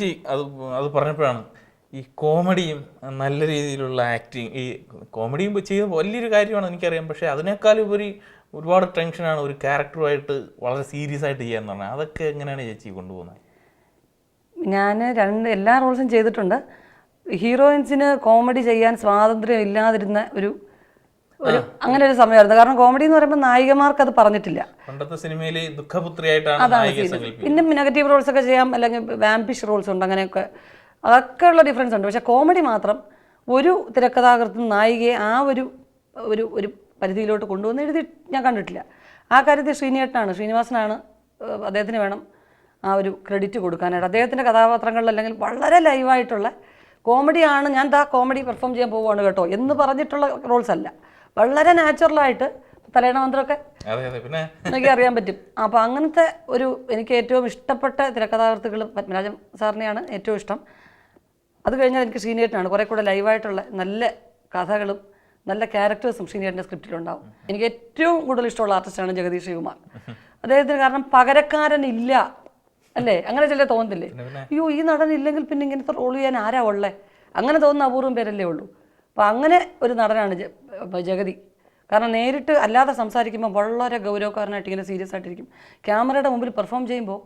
ചേച്ചി അത് പറഞ്ഞപ്പോഴാണ് ഈ കോമഡിയും നല്ല രീതിയിലുള്ള ആക്ടിങ്, ഈ കോമഡിയും ചെയ്ത് വലിയൊരു കാര്യമാണ് എനിക്കറിയാം. പക്ഷേ അതിനേക്കാളും ഉപരി ഒരുപാട് ടെൻഷനാണ് ഒരു ക്യാരക്ടറുമായിട്ട് വളരെ സീരിയസ് ആയിട്ട് ചെയ്യാന്ന് പറഞ്ഞാൽ. അതൊക്കെ എങ്ങനെയാണ് ചേച്ചി കൊണ്ടുപോകുന്നത്? ഞാൻ എല്ലാ റോൾസും ചെയ്തിട്ടുണ്ട്. ഹീറോയിൻസിന് കോമഡി ചെയ്യാൻ സ്വാതന്ത്ര്യം ഇല്ലാതിരുന്ന ഒരു അങ്ങനെ ഒരു സമയമായിരുന്നു. കാരണം കോമഡി എന്ന് പറയുമ്പോൾ നായികമാർക്ക് അത് പറഞ്ഞിട്ടില്ല. പണ്ടത്തെ സിനിമയിൽ ദുഃഖപുത്രിയായിട്ടാണ്. പിന്നെ നെഗറ്റീവ് റോൾസ് ഒക്കെ ചെയ്യാം, അല്ലെങ്കിൽ വാമ്പിഷ് റോൾസ് ഉണ്ട്, അങ്ങനെയൊക്കെ അതൊക്കെ ഉള്ള ഡിഫറൻസ് ഉണ്ട്. പക്ഷേ കോമഡി മാത്രം ഒരു തിരക്കഥാകൃത്തും നായികയെ ആ ഒരു ഒരു ഒരു പരിധിയിലോട്ട് കൊണ്ടുവന്ന് എഴുതി ഞാൻ കണ്ടിട്ടില്ല. ആ കാര്യത്തിൽ ശ്രീനിവാസനാണ്, അദ്ദേഹത്തിന് വേണം ആ ഒരു ക്രെഡിറ്റ് കൊടുക്കാനായിട്ട്. അദ്ദേഹത്തിൻ്റെ കഥാപാത്രങ്ങളിൽ അല്ലെങ്കിൽ വളരെ ലൈവായിട്ടുള്ള കോമഡിയാണ്, ഞാൻ കോമഡി പെർഫോം ചെയ്യാൻ പോവുകയാണ് കേട്ടോ എന്ന് പറഞ്ഞിട്ടുള്ള റോൾസ് അല്ല, വളരെ നാച്ചുറലായിട്ട് തലയണ മന്ത്രമൊക്കെ എനിക്ക് അറിയാൻ പറ്റും. അപ്പോൾ അങ്ങനത്തെ എനിക്ക് ഏറ്റവും ഇഷ്ടപ്പെട്ട തിരക്കഥാകൃത്തുകൾ പത്മരാജൻ സാറിനെയാണ് ഏറ്റവും ഇഷ്ടം. അത് കഴിഞ്ഞാൽ എനിക്ക് ശ്രീനിയേട്ടനാണ്. കുറേ കൂടെ ലൈവായിട്ടുള്ള നല്ല കഥകളും നല്ല ക്യാരക്ടേഴ്സും ശ്രീനിയേട്ടൻ്റെ സ്ക്രിപ്റ്റിലുണ്ടാവും. എനിക്ക് ഏറ്റവും കൂടുതൽ ഇഷ്ടമുള്ള ആർട്ടിസ്റ്റാണ് ജഗദീഷ് ശ്രീകുമാർ. അദ്ദേഹത്തിന് കാരണം പകരക്കാരനില്ല, അല്ലേ? അങ്ങനെ ചില തോന്നത്തില്ലേ, അയ്യോ ഈ നടൻ ഇല്ലെങ്കിൽ പിന്നെ ഇങ്ങനത്തെ റോൾ ചെയ്യാൻ ആരാ ഉള്ളേ, അങ്ങനെ തോന്നുന്ന അപൂർവം പേരല്ലേ ഉള്ളൂ. അപ്പോൾ അങ്ങനെ ഒരു നടനാണ് ജഗതി. കാരണം നേരിട്ട് അല്ലാതെ സംസാരിക്കുമ്പോൾ വളരെ ഗൗരവക്കാരനായിട്ട് ഇങ്ങനെ സീരിയസ് ആയിട്ടിരിക്കും. ക്യാമറയുടെ മുമ്പിൽ പെർഫോം ചെയ്യുമ്പോൾ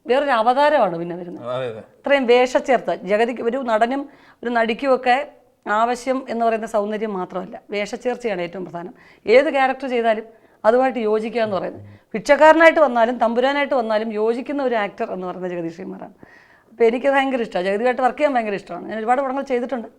വേറൊരു അവതാരമാണ് പിന്നെ വരുന്നത്. ഇത്രയും വേഷച്ചേർത്ത് ജഗതിക്ക് ഒരു നടനും ഒരു നടിക്കുമൊക്കെ ആവശ്യം എന്ന് പറയുന്ന സൗന്ദര്യം മാത്രമല്ല, വേഷച്ചേർച്ചയാണ് ഏറ്റവും പ്രധാനം. ഏത് ക്യാരക്ടർ ചെയ്താലും അതുമായിട്ട് യോജിക്കുക എന്ന് പറയുന്നത്. ഭിക്ഷക്കാരനായിട്ട് വന്നാലും തമ്പുരാനായിട്ട് വന്നാലും യോജിക്കുന്ന ഒരു ആക്ടർ എന്ന് പറയുന്നത് ജഗദീഷ് ശ്രീകുമാറാണ്. അപ്പോൾ എനിക്ക് ഭയങ്കര ഇഷ്ടമാണ്, ജഗതിയായിട്ട് വർക്ക് ചെയ്യാൻ ഭയങ്കര ഇഷ്ടമാണ്. ഞാൻ ഒരുപാട് പടങ്ങൾ ചെയ്തിട്ടുണ്ട്.